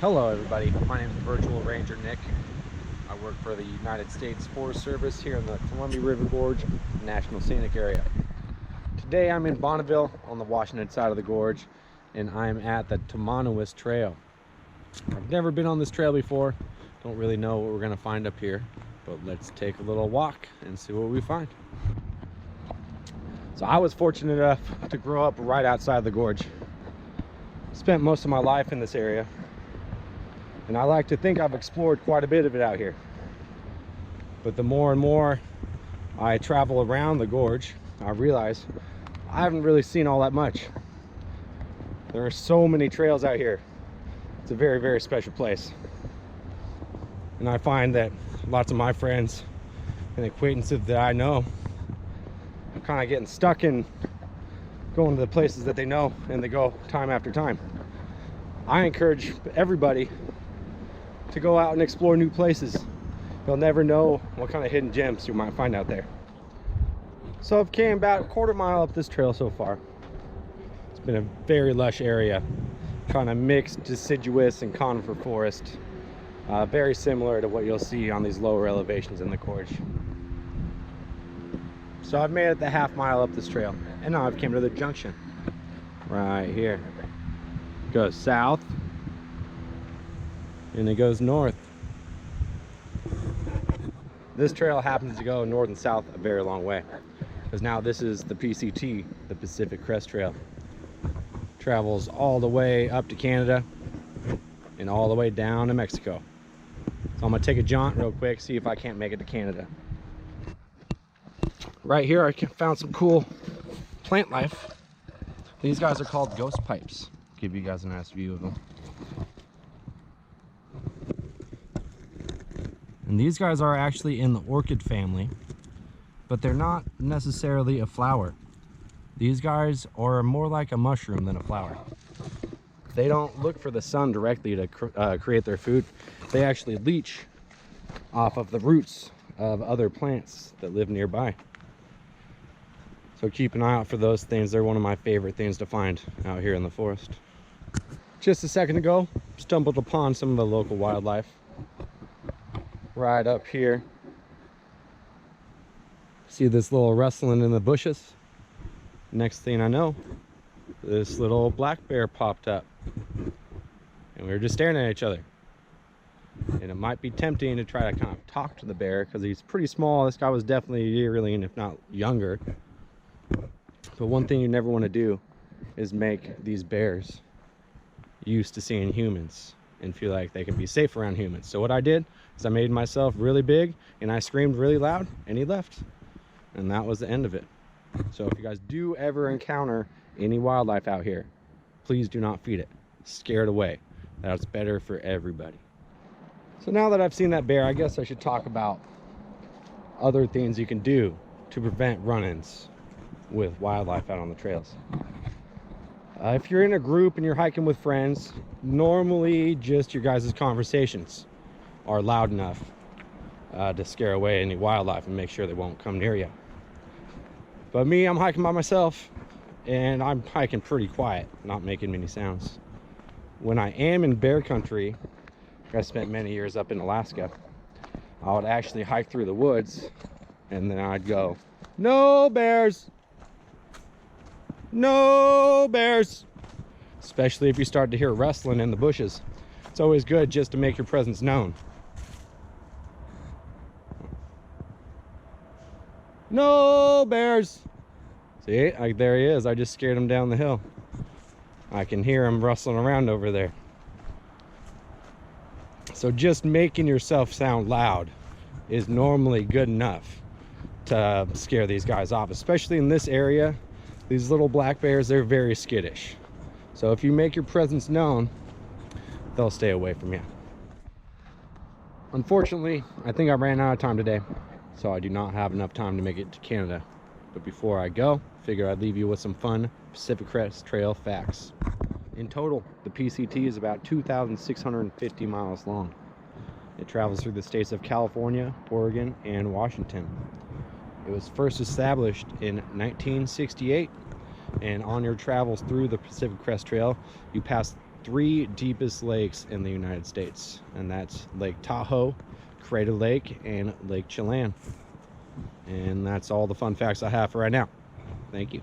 Hello everybody, my name is Virtual Ranger Nick. I work for the United States Forest Service here in the Columbia River Gorge National Scenic Area. Today I'm in Bonneville on the Washington side of the gorge, and I'm at the Tanamous Trail. I've never been on this trail before, don't really know what we're going to find up here, but let's take a little walk and see what we find. So I was fortunate enough to grow up right outside the gorge. Spent most of my life in this area, and I like to think I've explored quite a bit of it out here. But the more and more I travel around the gorge, I realize I haven't really seen all that much. There are so many trails out here. It's a very, very special place. And I find that lots of my friends and acquaintances that I know are kind of getting stuck in going to the places that they know, and they go time after time. I encourage everybody to go out and explore new places. You'll never know what kind of hidden gems you might find out there. So I've came about a quarter mile up this trail so far. It's been a very lush area, kind of mixed deciduous and conifer forest, very similar to what you'll see on these lower elevations in the gorge. So I've made it the half mile up this trail, and now I've came to the junction right here. It goes south and it goes north. This trail happens to go north and south a very long way, because now this is the PCT, the Pacific Crest Trail. Travels all the way up to Canada and all the way down to Mexico. So I'm gonna take a jaunt real quick, see if I can't make it to Canada. Right here I found some cool plant life. These guys are called ghost pipes. Give you guys a nice view of them. And these guys are actually in the orchid family, but they're not necessarily a flower. These guys are more like a mushroom than a flower. They don't look for the sun directly to create their food. They actually leach off of the roots of other plants that live nearby. So keep an eye out for those things. They're one of my favorite things to find out here in the forest. Just a second ago, stumbled upon some of the local wildlife right up here. See this little rustling in the bushes? Next thing I know, this little black bear popped up, and we were just staring at each other. And it might be tempting to try to kind of talk to the bear, because he's pretty small. This guy was definitely a yearling, if not younger. But one thing you never want to do is make these bears used to seeing humans and feel like they can be safe around humans. So what I did is I made myself really big and I screamed really loud, and he left. And that was the end of it. So if you guys do ever encounter any wildlife out here, please do not feed it. Scare it away. That's better for everybody. So now that I've seen that bear, I guess I should talk about other things you can do to prevent run-ins with wildlife out on the trails. If you're in a group and you're hiking with friends, normally just your guys' conversations are loud enough to scare away any wildlife and make sure they won't come near you. But me, I'm hiking by myself, and I'm hiking pretty quiet, not making many sounds. When I am in bear country, I spent many years up in Alaska, I would actually hike through the woods, and then I'd go, "No bears! No bears!" Especially if you start to hear rustling in the bushes. It's always good just to make your presence known. No bears! See, there he is. I just scared him down the hill. I can hear him rustling around over there. So just making yourself sound loud is normally good enough to scare these guys off, especially in this area. These little black bears, they're very skittish. So if you make your presence known, they'll stay away from you. Unfortunately, I think I ran out of time today, so I do not have enough time to make it to Canada. But before I go, figure I'd leave you with some fun Pacific Crest Trail facts. In total, the PCT is about 2,650 miles long. It travels through the states of California, Oregon, and Washington. It was first established in 1968, and on your travels through the Pacific Crest Trail, you pass 3 deepest lakes in the United States, and that's Lake Tahoe, Crater Lake, and Lake Chelan. And that's all the fun facts I have for right now. Thank you.